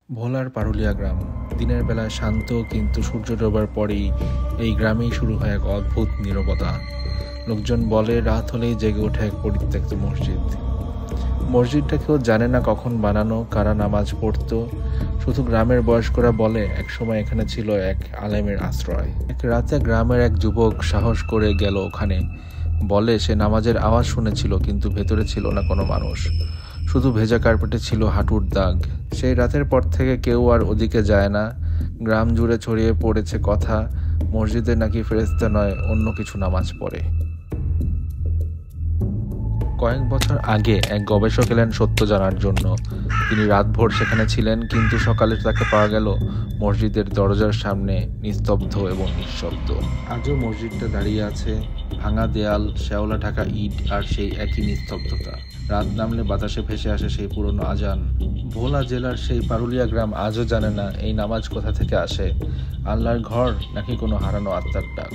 ভোলার পারুলিয়া গ্রাম দিনের বেলায় শান্ত, কিন্তু সূর্য ডোবার পরেই এই গ্রামেই শুরু হয় এক অদ্ভুত নীরবতা। লোকজন বলে রাত হলেই জেগে ওঠে এক পরিত্যক্ত মসজিদ। মসজিদটা কেউ জানে না কখন বানানো, কারা নামাজ পড়তো। শুধু গ্রামের বয়স্করা বলে একসময় এখানে ছিল এক আলেমের আশ্রয়। এক রাতে গ্রামের এক যুবক সাহস করে গেল ওখানে। বলে সে নামাজের আওয়াজ শুনেছিল, কিন্তু ভেতরে ছিল না কোনো মানুষ, শুধু ভেজা কার্পেটে ছিল হাঁটুর দাগ। সেই রাতের পর থেকে কেউ আর ওদিকে যায় না। গ্রাম জুড়ে ছড়িয়ে পড়েছে কথা, মসজিদে নাকি ফেরেশতা নয়, অন্য কিছু নামাজ পড়ে। কয়েক বছর আগে এক গবেষক এলেন সত্য জানার জন্য। তিনি রাতভর সেখানে ছিলেন, কিন্তু সকালে তাকে পাওয়া গেল মসজিদের দরজার সামনে, নিস্তব্ধ এবং নিঃশব্দ। আজও মসজিদটা দাঁড়িয়ে আছে, ভাঙা দেয়াল, শ্যাওলা ঢাকা ইট, আর সেই একই নিস্তব্ধতা। রাত নামলে বাতাসে ভেসে আসে সেই পুরনো আজান। ভোলা জেলার সেই পারুলিয়া গ্রাম আজও জানে না এই নামাজ কোথা থেকে আসে, আল্লাহর ঘর নাকি কোনো হারানো আত্মার ডাক।